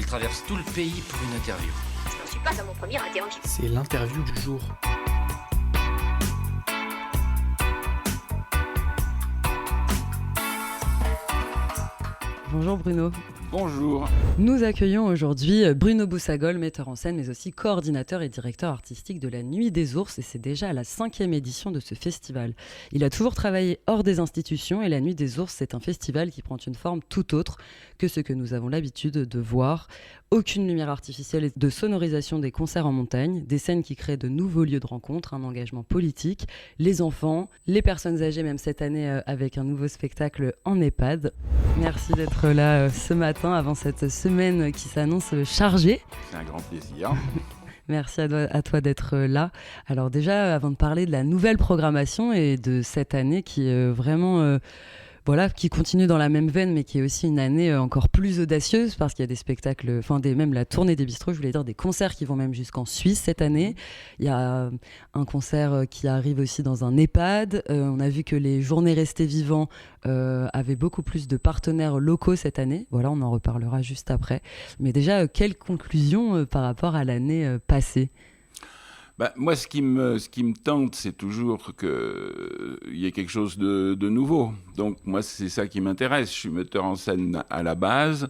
traverse tout le pays pour une interview. Je n'en suis pas à mon premier interview. C'est l'interview du jour. Bonjour Bruno. Bonjour. Nous accueillons aujourd'hui Bruno Boussagol, metteur en scène, mais aussi coordinateur et directeur artistique de la Nuit des Ours, et c'est déjà la 5e édition de ce festival. Il a toujours travaillé hors des institutions, et la Nuit des Ours, c'est un festival qui prend une forme tout autre que ce que nous avons l'habitude de voir. Aucune lumière artificielle et de sonorisation des concerts en montagne, des scènes qui créent de nouveaux lieux de rencontre, un engagement politique, les enfants, les personnes âgées, même cette année avec un nouveau spectacle en EHPAD. Merci d'être là ce matin avant cette semaine qui s'annonce chargée. C'est un grand plaisir. Merci à toi d'être là. Alors déjà, avant de parler de la nouvelle programmation et de cette année qui est vraiment... qui continue dans la même veine, mais qui est aussi une année encore plus audacieuse parce qu'il y a des spectacles, même la tournée des bistrots, je voulais dire des concerts qui vont même jusqu'en Suisse cette année. Il y a un concert qui arrive aussi dans un EHPAD. On a vu que les Journées Restées Vivants avaient beaucoup plus de partenaires locaux cette année. Voilà, on en reparlera juste après. Mais déjà, quelles conclusions par rapport à l'année passée ? Moi, ce qui me tente, c'est toujours qu'il y ait quelque chose de nouveau. Donc, moi, c'est ça qui m'intéresse. Je suis metteur en scène à la base.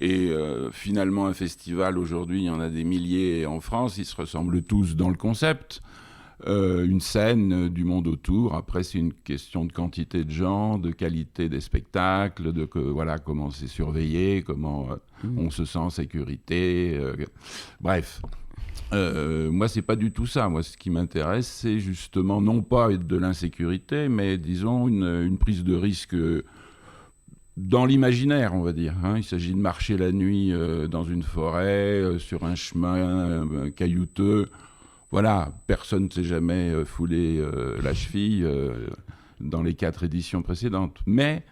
Et finalement, un festival, aujourd'hui, il y en a des milliers en France. Ils se ressemblent tous dans le concept. Une scène, du monde autour. Après, c'est une question de quantité de gens, de qualité des spectacles, comment c'est surveillé, comment on se sent en sécurité. Bref. Moi, c'est pas du tout ça. Moi, ce qui m'intéresse, c'est justement non pas de l'insécurité, mais disons une prise de risque dans l'imaginaire, on va dire. Il s'agit de marcher la nuit dans une forêt, sur un chemin caillouteux. Voilà, personne ne s'est jamais foulé la cheville dans les 4 éditions précédentes. Mais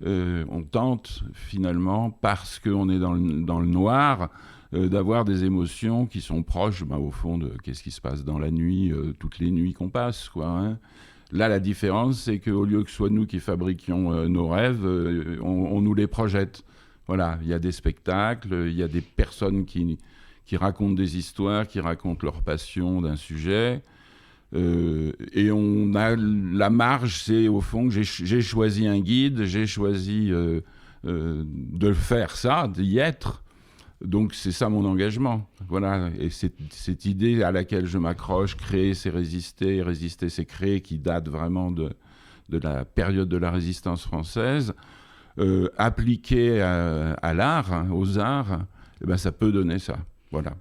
on tente finalement, parce qu'on est dans le noir, d'avoir des émotions qui sont proches, au fond, de qu'est-ce qui se passe dans la nuit, toutes les nuits qu'on passe, quoi. Là, la différence, c'est qu'au lieu que ce soit nous qui fabriquions nos rêves, on nous les projette. Voilà, il y a des spectacles, il y a des personnes qui racontent des histoires, qui racontent leur passion d'un sujet. Et on a la marge, c'est au fond que j'ai choisi un guide, j'ai choisi de faire ça, d'y être. Donc c'est ça mon engagement, voilà. Et cette idée à laquelle je m'accroche, créer c'est résister, résister c'est créer, qui date vraiment de la période de la résistance française, appliquée à l'art, aux arts, ça peut donner ça, voilà.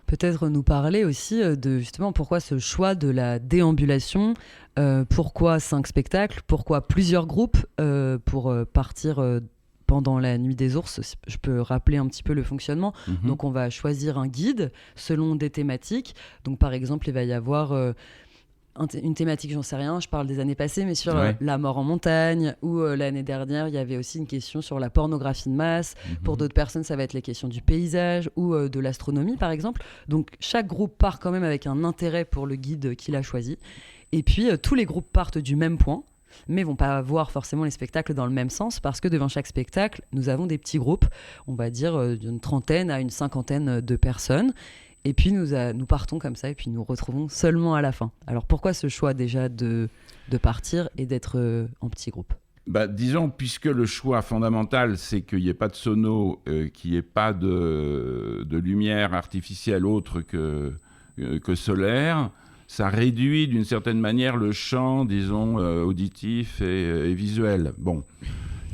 Peut-être nous parler aussi de justement pourquoi ce choix de la déambulation, pourquoi 5 spectacles, pourquoi plusieurs groupes pour partir pendant la Nuit des Ours. Je peux rappeler un petit peu le fonctionnement. Donc on va choisir un guide selon des thématiques. Donc par exemple, il va y avoir une thématique, j'en sais rien, je parle des années passées, mais sur la mort en montagne, ou l'année dernière, il y avait aussi une question sur la pornographie de masse. Pour d'autres personnes, ça va être les questions du paysage ou de l'astronomie, par exemple. Donc chaque groupe part quand même avec un intérêt pour le guide qu'il a choisi. Et puis tous les groupes partent du même point, mais vont pas voir forcément les spectacles dans le même sens, parce que devant chaque spectacle, nous avons des petits groupes, on va dire d'une 30aine à une 50aine de personnes. Et puis nous partons comme ça et puis nous retrouvons seulement à la fin. Alors pourquoi ce choix déjà de partir et d'être en petit groupe ? Disons, puisque le choix fondamental, c'est qu'il n'y ait pas de sono, qu'il n'y ait pas de lumière artificielle autre que solaire, ça réduit d'une certaine manière le champ, disons, auditif et visuel. Bon,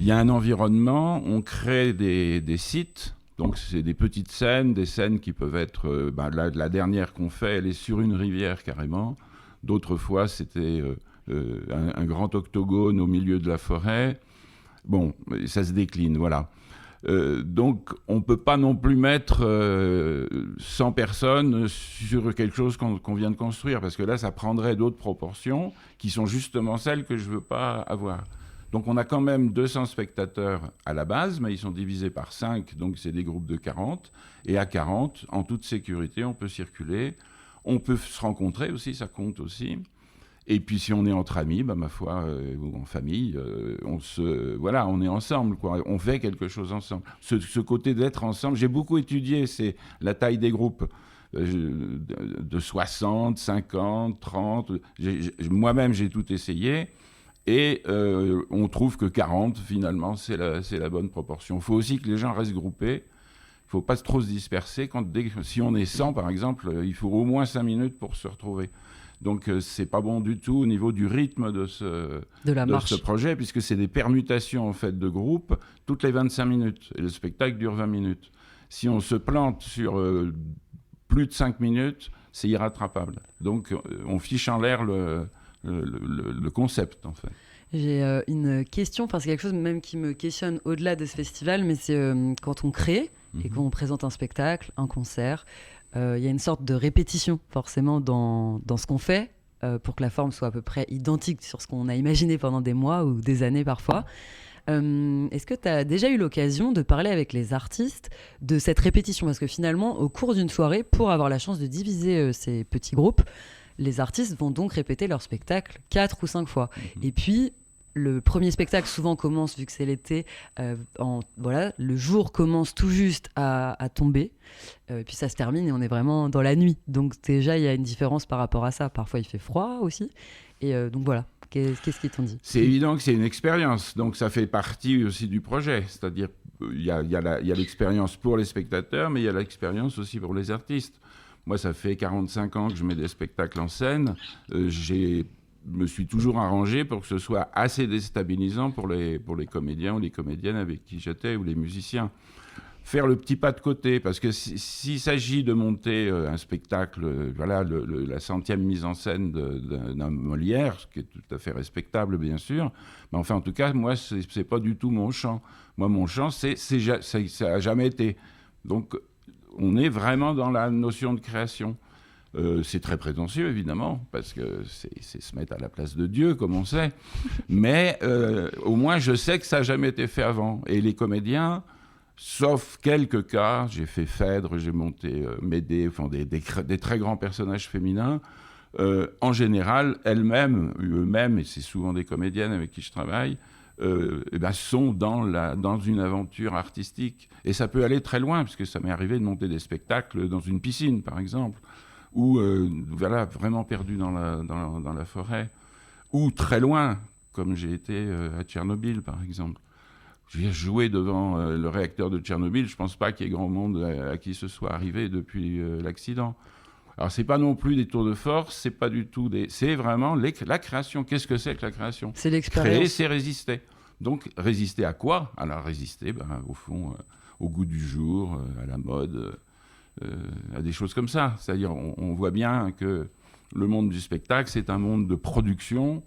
il y a un environnement, on crée des sites. Donc, c'est des petites scènes, des scènes qui peuvent être... la dernière qu'on fait, elle est sur une rivière carrément. D'autres fois, c'était un grand octogone au milieu de la forêt. Bon, ça se décline, voilà. Donc, on ne peut pas non plus mettre 100 personnes sur quelque chose qu'on vient de construire, parce que là, ça prendrait d'autres proportions qui sont justement celles que je ne veux pas avoir. Donc on a quand même 200 spectateurs à la base, mais ils sont divisés par 5, donc c'est des groupes de 40. Et à 40, en toute sécurité, on peut circuler. On peut se rencontrer aussi, ça compte aussi. Et puis si on est entre amis, ma foi, ou en famille, on est ensemble, quoi. On fait quelque chose ensemble. Ce côté d'être ensemble, j'ai beaucoup étudié, c'est la taille des groupes. De 60, 50, 30. Moi-même, j'ai tout essayé. Et on trouve que 40, finalement, c'est la bonne proportion. Il faut aussi que les gens restent groupés. Il ne faut pas trop se disperser. Si on est 100, par exemple, il faut au moins 5 minutes pour se retrouver. Donc, ce n'est pas bon du tout au niveau du rythme de ce projet, puisque c'est des permutations en fait, de groupes toutes les 25 minutes. Et le spectacle dure 20 minutes. Si on se plante sur plus de 5 minutes, c'est irrattrapable. Donc, on fiche en l'air le concept, en fait. J'ai une question, c'est quelque chose même qui me questionne au-delà de ce festival, mais c'est quand on crée et qu'on présente un spectacle, un concert, il y a une sorte de répétition forcément dans ce qu'on fait pour que la forme soit à peu près identique sur ce qu'on a imaginé pendant des mois ou des années parfois. Est-ce que tu as déjà eu l'occasion de parler avec les artistes de cette répétition ? Parce que finalement, au cours d'une soirée, pour avoir la chance de diviser ces petits groupes, les artistes vont donc répéter leur spectacle 4 ou 5 fois. Et puis, le premier spectacle souvent commence, vu que c'est l'été, le jour commence tout juste à tomber, et puis ça se termine et on est vraiment dans la nuit. Donc déjà, il y a une différence par rapport à ça. Parfois, il fait froid aussi. Et donc voilà, qu'est-ce qu'ils t'ont dit ? C'est évident que c'est une expérience, donc ça fait partie aussi du projet. C'est-à-dire, il y a l'expérience pour les spectateurs, mais il y a l'expérience aussi pour les artistes. Moi, ça fait 45 ans que je mets des spectacles en scène. Je me suis toujours arrangé pour que ce soit assez déstabilisant pour les comédiens ou les comédiennes avec qui j'étais, ou les musiciens. Faire le petit pas de côté, parce que s'il s'agit de monter un spectacle, la 100e mise en scène d'un Molière, ce qui est tout à fait respectable, bien sûr, mais enfin, en tout cas, moi, c'est pas du tout mon champ. Moi, mon champ, ça a jamais été. Donc, on est vraiment dans la notion de création. C'est très prétentieux, évidemment, parce que c'est se mettre à la place de Dieu, comme on sait. Mais au moins, je sais que ça n'a jamais été fait avant. Et les comédiens, sauf quelques cas, j'ai fait Phèdre, j'ai monté Médée, enfin, des très grands personnages féminins, en général, eux-mêmes, et c'est souvent des comédiennes avec qui je travaille, sont dans une aventure artistique. Et ça peut aller très loin, parce que ça m'est arrivé de monter des spectacles dans une piscine, par exemple, ou vraiment perdu dans la forêt, ou très loin, comme j'ai été à Tchernobyl, par exemple. J'ai joué devant le réacteur de Tchernobyl, je ne pense pas qu'il y ait grand monde à qui ce soit arrivé depuis l'accident. Alors, ce n'est pas non plus des tours de force, c'est pas du tout c'est vraiment la création. Qu'est-ce que c'est que la création ? C'est l'expérience. Créer, c'est résister. Donc, résister à quoi ? Alors, résister, au fond, au goût du jour, à la mode, à des choses comme ça. C'est-à-dire, on voit bien que le monde du spectacle, c'est un monde de production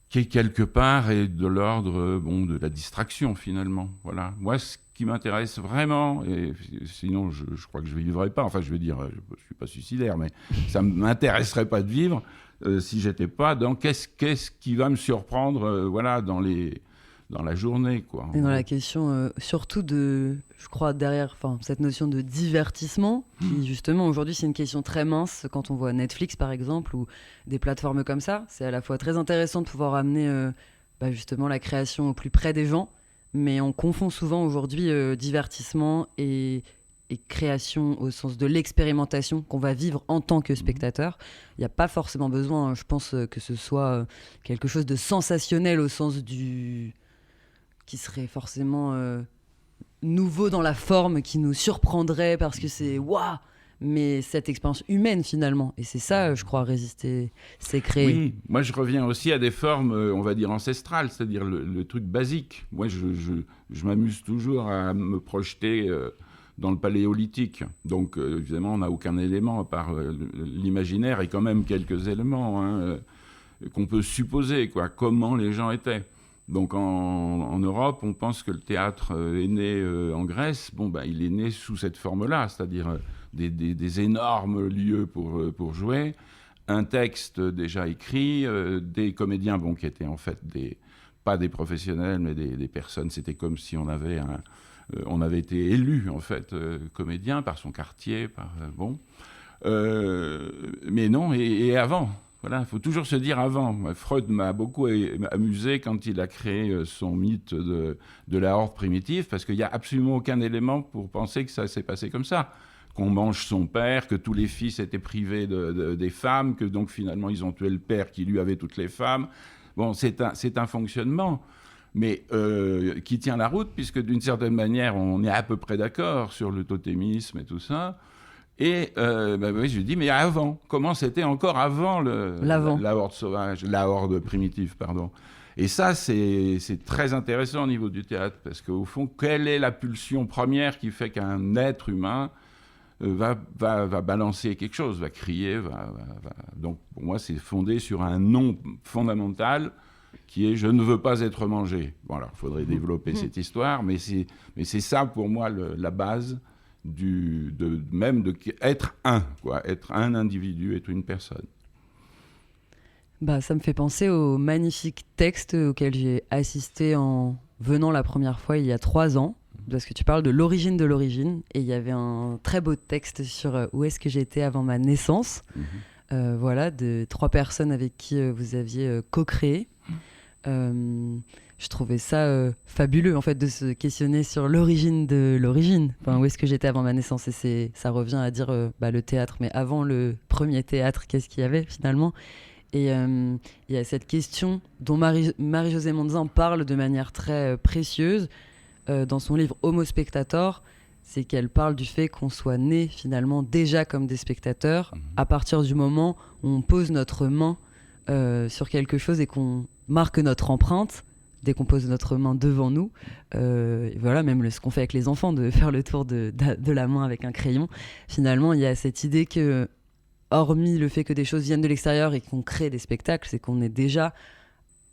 qui, quelque part, est de l'ordre de la distraction, finalement. Voilà. Moi, ce qui m'intéresse vraiment, et sinon, je crois que je ne vivrais pas, enfin, je veux dire, je ne suis pas suicidaire, mais ça ne m'intéresserait pas de vivre si je n'étais pas dans qu'est-ce qui va me surprendre dans la journée, quoi. Et dans la question, surtout je crois, derrière cette notion de divertissement, qui justement, aujourd'hui, c'est une question très mince quand on voit Netflix, par exemple, ou des plateformes comme ça. C'est à la fois très intéressant de pouvoir amener justement la création au plus près des gens, mais on confond souvent aujourd'hui divertissement et création au sens de l'expérimentation qu'on va vivre en tant que spectateur. Il n'y a pas forcément besoin, je pense, que ce soit quelque chose de sensationnel au sens qui serait forcément nouveau dans la forme, qui nous surprendrait parce que c'est waouh, mais cette expérience humaine finalement. Et c'est ça, je crois, résister, c'est créer. Oui, moi je reviens aussi à des formes, on va dire ancestrales, c'est-à-dire le truc basique. Moi je m'amuse toujours à me projeter dans le paléolithique. Donc évidemment on n'a aucun élément à part l'imaginaire et quand même quelques éléments qu'on peut supposer, quoi, comment les gens étaient. Donc en Europe, on pense que le théâtre est né en Grèce. Il est né sous cette forme-là, c'est-à-dire des énormes lieux pour jouer, un texte déjà écrit, des comédiens qui étaient en fait pas des professionnels, mais des personnes. C'était comme si on avait été élu en fait comédien par son quartier, mais non. Et avant. Voilà, il faut toujours se dire avant. Freud m'a beaucoup amusé quand il a créé son mythe de la horde primitive, parce qu'il n'y a absolument aucun élément pour penser que ça s'est passé comme ça. Qu'on mange son père, que tous les fils étaient privés des femmes, que donc finalement ils ont tué le père qui lui avait toutes les femmes. Bon, c'est un fonctionnement, mais qui tient la route, puisque d'une certaine manière, on est à peu près d'accord sur le totémisme et tout ça. Et oui, je lui dis, mais avant, comment c'était encore avant la horde sauvage, la horde primitive, pardon. Et ça, c'est très intéressant au niveau du théâtre, parce qu'au fond, quelle est la pulsion première qui fait qu'un être humain va balancer quelque chose, va crier, Donc, pour moi, c'est fondé sur un nom fondamental qui est « je ne veux pas être mangé ». Bon, alors, il faudrait développer cette histoire, mais c'est ça, pour moi, la base être un, quoi, être un individu, être une personne. Bah, ça me fait penser au magnifique texte auquel j'ai assisté en venant la première fois il y a 3 ans, parce que tu parles de l'origine, et il y avait un très beau texte sur où est-ce que j'étais avant ma naissance, voilà, de 3 personnes avec qui vous aviez co-créé. Je trouvais ça fabuleux, en fait, de se questionner sur l'origine de l'origine. Enfin, où est-ce que j'étais avant ma naissance ? Et ça revient à dire le théâtre. Mais avant le premier théâtre, qu'est-ce qu'il y avait finalement ? Et il y a cette question dont Marie-Josée Monzin parle de manière très précieuse dans son livre Homo Spectator. C'est qu'elle parle du fait qu'on soit né finalement déjà comme des spectateurs à partir du moment où on pose notre main sur quelque chose et qu'on marque notre empreinte. Dès qu'on pose notre main devant nous, voilà, même ce qu'on fait avec les enfants, de faire le tour de la main avec un crayon, finalement, il y a cette idée que, hormis le fait que des choses viennent de l'extérieur et qu'on crée des spectacles, c'est qu'on est déjà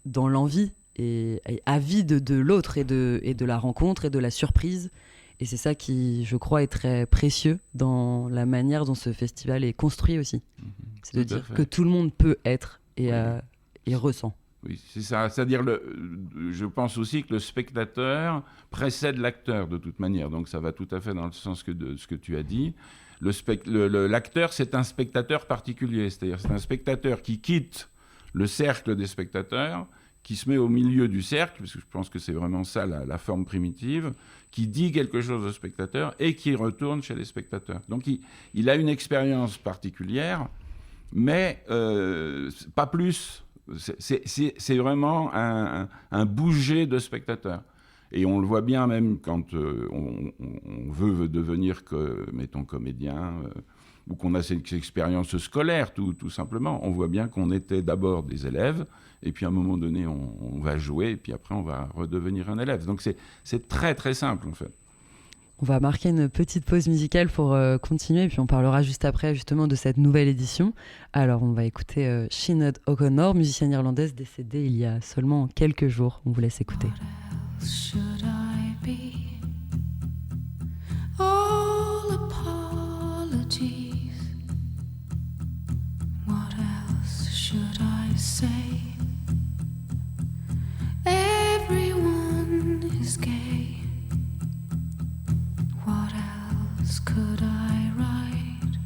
dans l'envie et avide de l'autre et de la rencontre et de la surprise. Et c'est ça qui, je crois, est très précieux dans la manière dont ce festival est construit aussi. C'est de dire que tout le monde peut être et ressent. Oui, c'est ça. C'est-à-dire, je pense aussi que le spectateur précède l'acteur de toute manière. Donc ça va tout à fait dans le sens de ce que tu as dit. L'acteur, c'est un spectateur particulier. C'est-à-dire, c'est un spectateur qui quitte le cercle des spectateurs, qui se met au milieu du cercle, parce que je pense que c'est vraiment ça la forme primitive, qui dit quelque chose au spectateur et qui retourne chez les spectateurs. Donc il a une expérience particulière, mais pas plus. C'est vraiment un bouger de spectateur. Et on le voit bien même quand on veut devenir, mettons, comédien, ou qu'on a cette expérience scolaire, tout simplement. On voit bien qu'on était d'abord des élèves, et puis à un moment donné, on va jouer, et puis après, on va redevenir un élève. Donc c'est très, très simple, en fait. On va marquer une petite pause musicale pour continuer, et puis on parlera juste après justement de cette nouvelle édition. Alors on va écouter Sinead O'Connor, musicienne irlandaise décédée il y a seulement quelques jours. On vous laisse écouter. What else should I be? All apologies. What else should I say? Everyone is gay. What else could I write?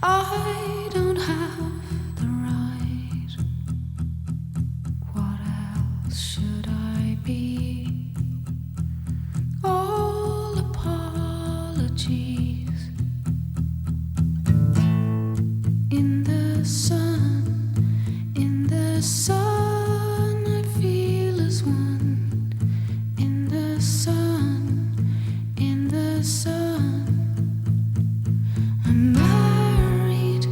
I don't have the right. What else should I be? All apologies. In the sun, I feel as one. In the sun, I'm buried,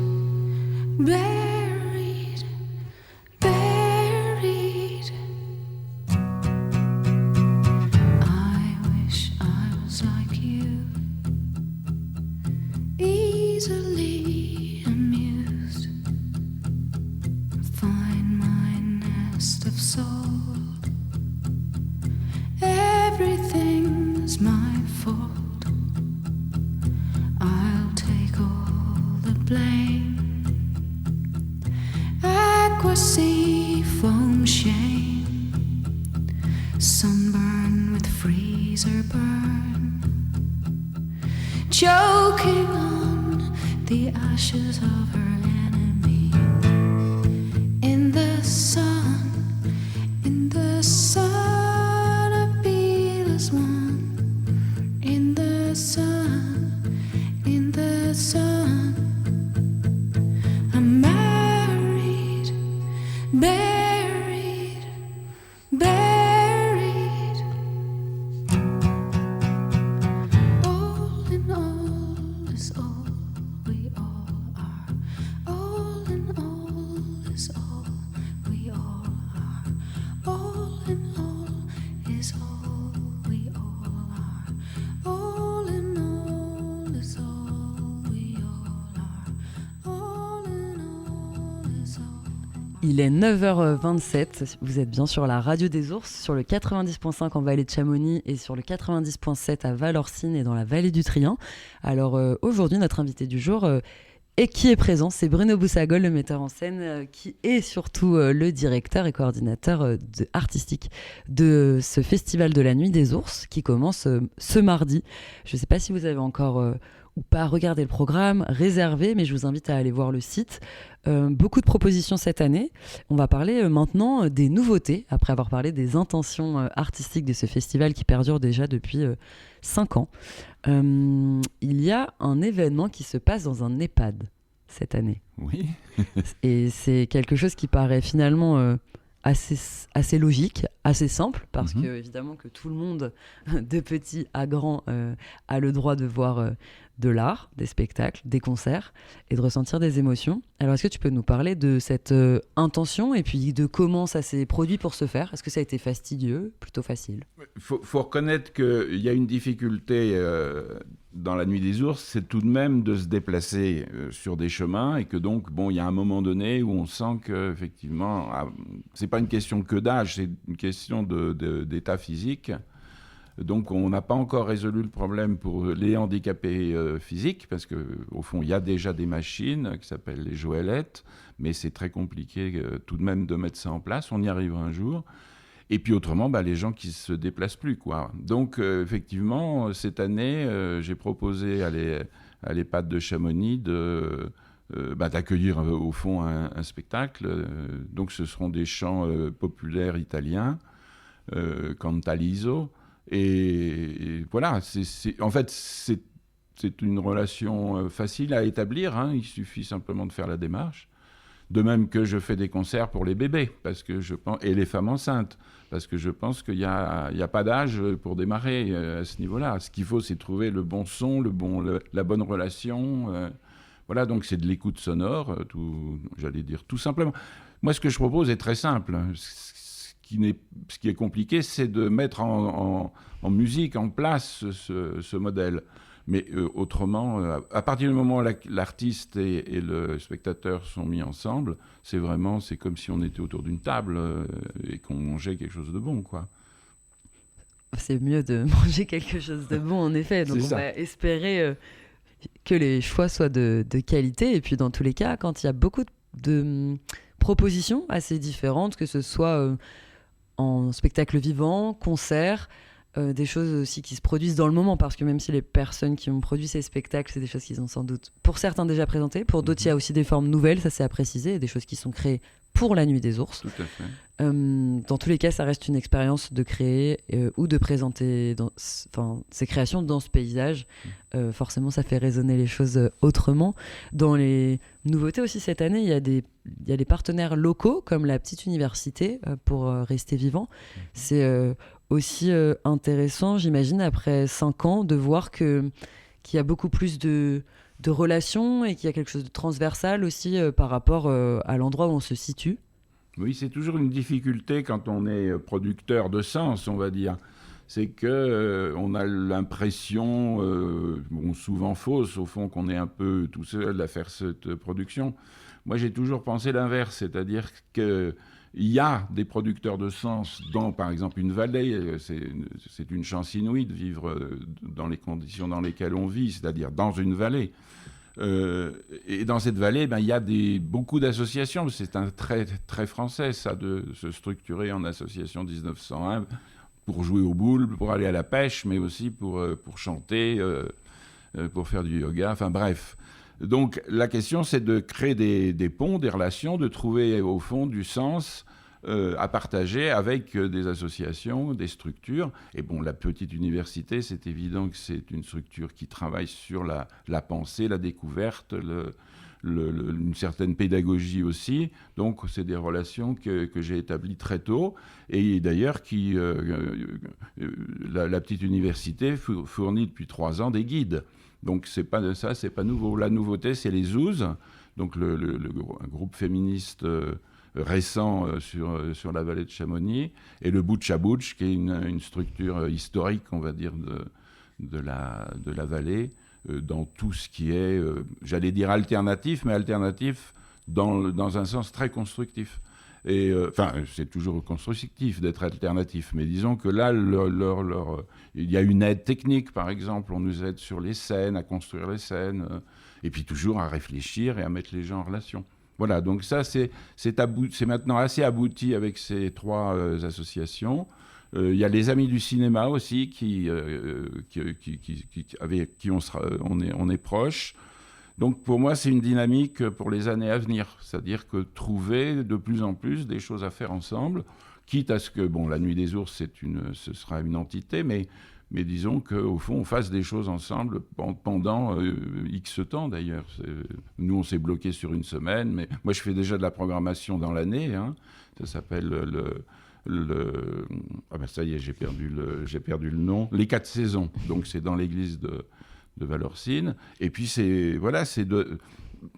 buried, buried. I wish I was like you, easily amused. Find my nest of soul. Everything's my fault. I'll take all the blame. Aqua sea foam shame. Sunburn with freezer burn. Choking on the ashes of her enemy. in the sun, I'll be this one. In the sun, in the sun, I'm married, buried, buried. All in all is all we all are. All in all is all we all are. All in all is all we all are. All in all is all we all are. All in all is all. Il est 9h27, vous êtes bien sur la radio des ours, sur le 90.5 en vallée de Chamonix et sur le 90.7 à Valorcine et dans la vallée du Trient. Alors aujourd'hui, notre invité du jour et qui est présent, c'est Bruno Boussagol, le metteur en scène, qui est surtout le directeur et coordinateur artistique de ce festival de la Nuit des Ours qui commence ce mardi. Je ne sais pas si vous avez encore ou pas regardé le programme, réservé, mais je vous invite à aller voir le site. Beaucoup de propositions cette année. On va parler maintenant des nouveautés, après avoir parlé des intentions artistiques de ce festival qui perdure déjà depuis 5 ans. Il y a un événement qui se passe dans un EHPAD cette année. Oui. Et c'est quelque chose qui paraît finalement assez logique, assez simple, parce que évidemment que tout le monde, de petit à grand, a le droit de voir de l'art, des spectacles, des concerts et de ressentir des émotions. Alors est-ce que tu peux nous parler de cette intention et puis de comment ça s'est produit pour se faire ? Est-ce que ça a été fastidieux, plutôt facile ? Faut reconnaître qu'il y a une difficulté dans la Nuit des Ours, c'est tout de même de se déplacer sur des chemins et que donc, bon, il y a un moment donné où on sent qu'effectivement, c'est pas une question que d'âge, c'est une question d'état physique. Donc, on n'a pas encore résolu le problème pour les handicapés physiques, parce qu'au fond, il y a déjà des machines qui s'appellent les Joëlettes, mais c'est très compliqué tout de même de mettre ça en place. On y arrivera un jour. Et puis autrement, les gens qui ne se déplacent plus, quoi. Donc, effectivement, cette année, j'ai proposé à l'EHPAD de Chamonix d'accueillir au fond un spectacle. Donc, ce seront des chants populaires italiens, Cantaliso. Et voilà, en fait, c'est une relation facile à établir. Il suffit simplement de faire la démarche. De même que je fais des concerts pour les bébés et les femmes enceintes, parce que je pense qu'il n'y a pas d'âge pour démarrer à ce niveau-là. Ce qu'il faut, c'est trouver le bon son, la bonne relation. Voilà, donc c'est de l'écoute sonore, tout simplement. Moi, ce que je propose est très simple. Ce qui est compliqué, c'est de mettre en musique, en place ce modèle. Mais autrement, à partir du moment où l'artiste et le spectateur sont mis ensemble, c'est comme si on était autour d'une table et qu'on mangeait quelque chose de bon, quoi. C'est mieux de manger quelque chose de bon, en effet. Donc on va espérer que les choix soient de qualité. Et puis dans tous les cas, quand il y a beaucoup de propositions assez différentes, que ce soit en spectacle vivant, concert, des choses aussi qui se produisent dans le moment, parce que même si les personnes qui ont produit ces spectacles, c'est des choses qu'ils ont sans doute, pour certains, déjà présentées, pour d'autres, il y a aussi des formes nouvelles, ça c'est à préciser, et des choses qui sont créées pour la Nuit des Ours. Tout à fait. Dans tous les cas, ça reste une expérience de créer ou de présenter ces créations dans ce paysage. Forcément, ça fait résonner les choses autrement. Dans les nouveautés aussi cette année, il y a des partenaires locaux, comme la Petite Université, pour rester vivant. C'est aussi intéressant, j'imagine, après 5 ans, de voir qu'il y a beaucoup plus de relations et qu'il y a quelque chose de transversal aussi par rapport à l'endroit où on se situe. Oui, c'est toujours une difficulté quand on est producteur de sens, on va dire. C'est qu'on a l'impression, souvent fausse, au fond, qu'on est un peu tout seul à faire cette production. Moi, j'ai toujours pensé l'inverse, c'est-à-dire qu'il y a des producteurs de sens dans, par exemple, une vallée. C'est une chance inouïe de vivre dans les conditions dans lesquelles on vit, c'est-à-dire dans une vallée. Et dans cette vallée, il y a beaucoup d'associations. C'est un trait très français, ça, de se structurer en association 1901 pour jouer aux boules, pour aller à la pêche, mais aussi pour chanter, pour faire du yoga. Enfin bref. Donc la question, c'est de créer des ponts, des relations, de trouver au fond du sens à partager avec des associations, des structures. Et bon, la petite université, c'est évident que c'est une structure qui travaille sur la pensée, la découverte, une certaine pédagogie aussi. Donc c'est des relations que j'ai établies très tôt. Et d'ailleurs, la petite université fournit depuis 3 ans des guides. Donc c'est pas nouveau. La nouveauté, c'est les Zouz, donc un groupe féministe récent sur la vallée de Chamonix, et le Butch à Butch, qui est une structure historique, on va dire, de la vallée, dans tout ce qui est, j'allais dire alternatif, mais alternatif dans un sens très constructif. Et enfin, c'est toujours constructif d'être alternatif, mais disons que là, il y a une aide technique, par exemple, on nous aide sur les scènes, à construire les scènes, et puis toujours à réfléchir et à mettre les gens en relation. Voilà, donc ça, c'est maintenant assez abouti avec ces 3 associations. Il y a les Amis du cinéma aussi, avec qui on est proches. Donc pour moi, c'est une dynamique pour les années à venir. C'est-à-dire que trouver de plus en plus des choses à faire ensemble, quitte à ce que, bon, la Nuit des Ours, ce sera une entité, mais disons qu'au fond, on fasse des choses ensemble pendant X temps, d'ailleurs. Nous, on s'est bloqué sur une semaine, mais moi, je fais déjà de la programmation dans l'année. Hein. Ça s'appelle ah ben ça y est, j'ai perdu le nom. Les 4 saisons. Donc, c'est dans l'église de Valorcine. Et puis,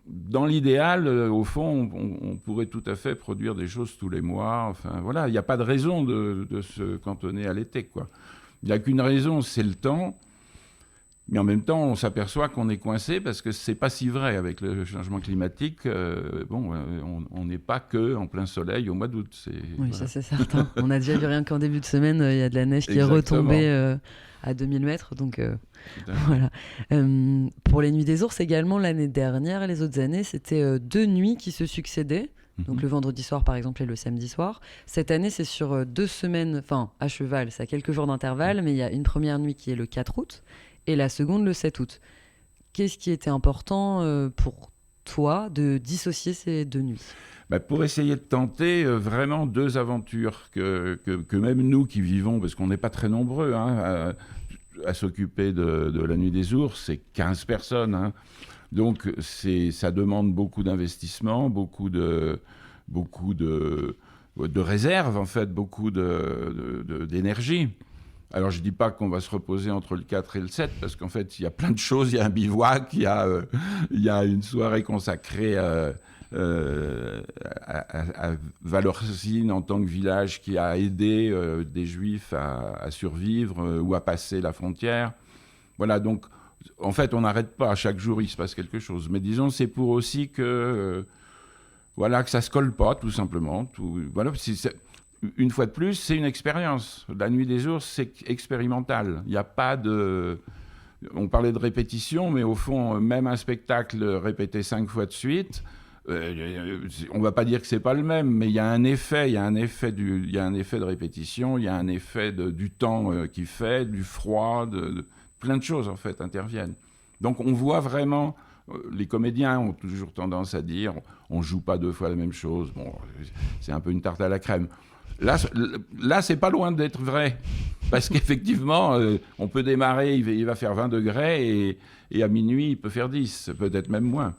dans l'idéal, au fond, on pourrait tout à fait produire des choses tous les mois. Enfin, voilà, il n'y a pas de raison de se cantonner à l'été, quoi. Il n'y a qu'une raison, c'est le temps. Mais en même temps, on s'aperçoit qu'on est coincé parce que ce n'est pas si vrai avec le changement climatique. On n'est pas qu'en plein soleil au mois d'août. Oui, voilà. Ça c'est certain. On a déjà vu rien qu'en début de semaine, il y a de la neige qui est retombée à 2000 mètres. Donc voilà. Pour les Nuits des Ours également, l'année dernière et les autres années, c'était 2 nuits qui se succédaient. Donc le vendredi soir par exemple et le samedi soir. Cette année c'est sur 2 semaines, enfin à cheval, c'est à quelques jours d'intervalle, mais il y a une première nuit qui est le 4 août et la seconde le 7 août. Qu'est-ce qui était important pour toi de dissocier ces 2 nuits ? Pour essayer de tenter vraiment 2 aventures que même nous qui vivons, parce qu'on n'est pas très nombreux à s'occuper de la Nuit des Ours, c'est 15 personnes, hein. Donc, ça demande beaucoup d'investissement, beaucoup de réserves, en fait, beaucoup d'énergie. Alors, je ne dis pas qu'on va se reposer entre le 4 et le 7, parce qu'en fait, il y a plein de choses. Il y a un bivouac, il y a une soirée consacrée à Valorcine en tant que village qui a aidé des Juifs à survivre ou à passer la frontière. Voilà, donc... En fait, on n'arrête pas. Chaque jour, il se passe quelque chose. Mais disons, c'est pour aussi que ça se colle pas, tout simplement. Voilà, une fois de plus, c'est une expérience. La Nuit des Ours, c'est expérimental. Il n'y a pas de... On parlait de répétition, mais au fond, même un spectacle répété 5 fois de suite, on ne va pas dire que c'est pas le même, mais il y a un effet de répétition, il y a un effet du temps qui fait, du froid, plein de choses, en fait, interviennent. Donc, on voit vraiment... Les comédiens ont toujours tendance à dire on ne joue pas 2 fois la même chose. Bon, c'est un peu une tarte à la crème. Là c'est pas loin d'être vrai. Parce qu'effectivement, on peut démarrer, il va faire 20 degrés, et à minuit, il peut faire 10, peut-être même moins.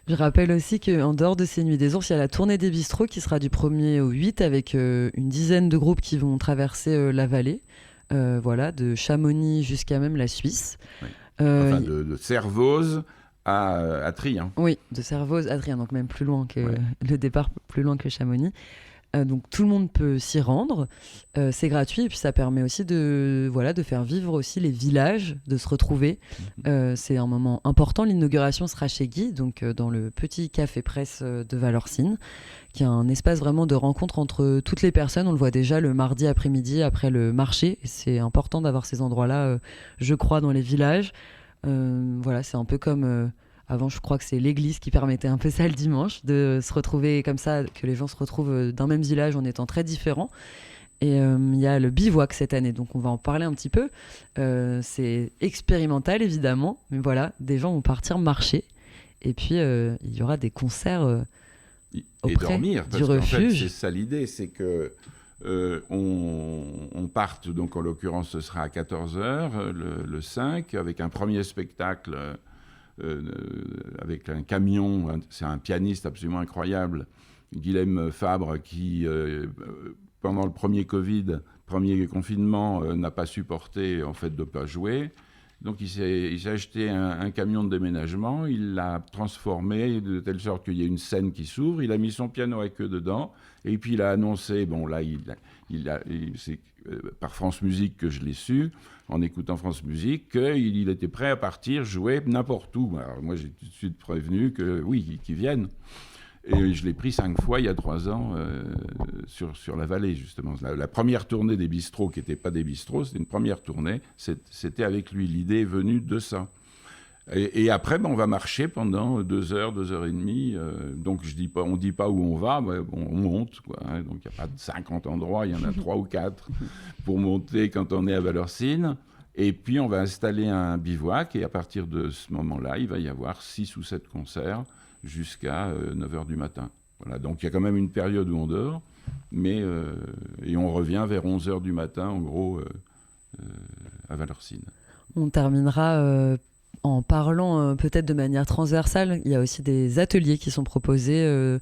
Je rappelle aussi qu'en dehors de ces Nuits des Ours, il y a la tournée des bistrots qui sera du 1er au 8 avec une dizaine de groupes qui vont traverser la vallée. De Chamonix jusqu'à même la Suisse. Oui. De Servoz à Trien. Oui, de Servoz à Trien, donc même plus loin que le départ, plus loin que Chamonix. Donc tout le monde peut s'y rendre, c'est gratuit et puis ça permet aussi de faire vivre aussi les villages, de se retrouver. C'est un moment important. L'inauguration sera chez Guy, donc dans le petit café presse de Valorcine, qui est un espace vraiment de rencontre entre toutes les personnes. On le voit déjà le mardi après-midi après le marché. Et c'est important d'avoir ces endroits-là, je crois, dans les villages. C'est un peu comme... Avant, je crois que c'est l'église qui permettait un peu ça le dimanche, de se retrouver comme ça, que les gens se retrouvent d'un même village en étant très différents. Et il y a le bivouac cette année, donc on va en parler un petit peu. C'est expérimental évidemment, mais voilà, des gens vont partir marcher. Et puis il y aura des concerts Et auprès dormir, parce du qu'en fait, refuge. c'est ça l'idée, c'est que on parte, donc en l'occurrence ce sera à 14h le 5, avec un premier spectacle avec un camion, c'est un pianiste absolument incroyable, Guilhem Fabre, qui pendant le premier premier confinement, n'a pas supporté en fait de ne pas jouer. Donc il s'est acheté un camion de déménagement, il l'a transformé de telle sorte qu'il y ait une scène qui s'ouvre, il a mis son piano à queue dedans, et puis il a annoncé, bon là c'est par France Musique que je l'ai su, en écoutant France Musique, qu'il était prêt à partir jouer n'importe où. Alors moi j'ai tout de suite prévenu que oui, qu'il vienne. Et je l'ai pris 5 fois il y a 3 ans sur la vallée, justement. La première tournée des bistrots, qui n'était pas des bistrots, c'était une première tournée, c'était avec lui. L'idée est venue de ça. Et après, on va marcher pendant 2 heures, 2 heures et demie. Donc on ne dit pas où on va, mais on monte, quoi, hein. Donc il n'y a pas de 50 endroits, il y en a 3 ou 4 pour monter quand on est à Valorcine. Et puis on va installer un bivouac, et à partir de ce moment-là, il va y avoir 6 ou 7 concerts jusqu'à 9h du matin. Voilà, donc il y a quand même une période où on dort, mais et on revient vers 11h du matin, en gros, à Valorcine. On terminera en parlant peut-être de manière transversale. Il y a aussi des ateliers qui sont proposés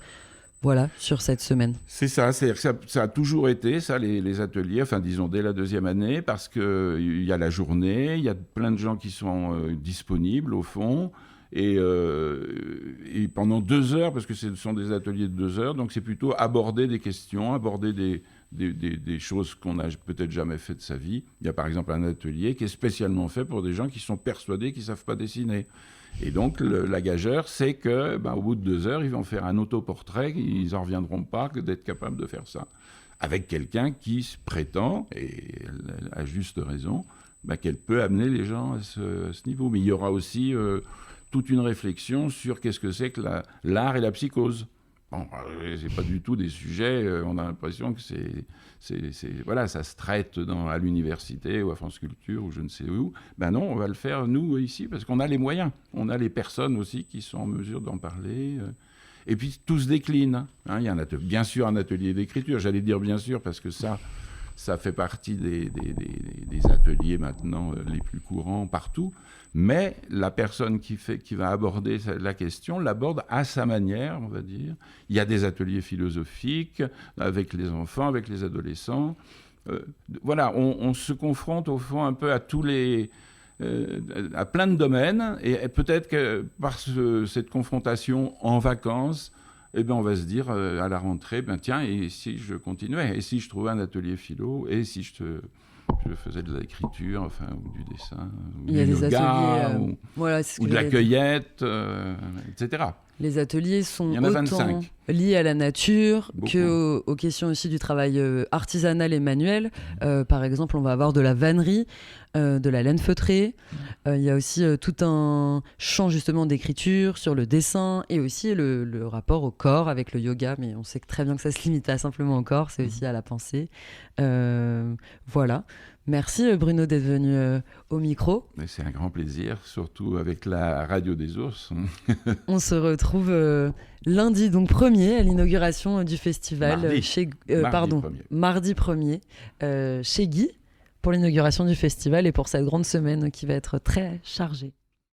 voilà, sur cette semaine. C'est ça, c'est-à-dire que ça a toujours été, ça, les ateliers, enfin disons dès la 2e année, parce qu'il y a la journée, il y a plein de gens qui sont disponibles au fond. Et pendant 2 heures, parce que ce sont des ateliers de 2 heures, donc c'est plutôt aborder des questions, aborder des choses qu'on n'a peut-être jamais fait de sa vie. Il y a par exemple un atelier qui est spécialement fait pour des gens qui sont persuadés qu'ils ne savent pas dessiner. Et donc la gageure, c'est que, au bout de 2 heures, ils vont faire un autoportrait, ils n'en reviendront pas que d'être capables de faire ça. Avec quelqu'un qui se prétend, et elle a juste raison, qu'elle peut amener les gens à ce niveau. Mais il y aura aussi toute une réflexion sur qu'est-ce que c'est que l'art et la psychose. Bon, c'est pas du tout des sujets, on a l'impression que voilà, ça se traite à l'université ou à France Culture ou je ne sais où. Ben non, on va le faire nous ici parce qu'on a les moyens. On a les personnes aussi qui sont en mesure d'en parler. Et puis tout se décline. Hein. Il y a bien sûr un atelier d'écriture, j'allais dire bien sûr parce que ça fait partie des ateliers maintenant les plus courants partout. Mais la personne qui va aborder la question l'aborde à sa manière, on va dire. Il y a des ateliers philosophiques avec les enfants, avec les adolescents. Voilà, on se confronte au fond un peu à à plein de domaines. Et peut-être que par cette confrontation en vacances, on va se dire à la rentrée, tiens, et si je continuais, et si je trouvais un atelier philo, et si je faisais de l'écriture, enfin, ou du dessin, ou du yoga, ou de la cueillette, etc. Les ateliers sont Il y en a autant 25. Liés à la nature Beaucoup. aux questions aussi du travail artisanal et manuel. Par exemple, on va avoir de la vannerie, de la laine feutrée. Il y a aussi tout un champ justement d'écriture sur le dessin et aussi le rapport au corps avec le yoga. Mais on sait très bien que ça se limite pas simplement au corps, c'est aussi à la pensée. Voilà. Merci Bruno d'être venu au micro. Mais c'est un grand plaisir, surtout avec la radio des ours. On se retrouve lundi, donc 1er, à l'inauguration du festival. Mardi 1er, chez Guy, pour l'inauguration du festival et pour cette grande semaine qui va être très chargée.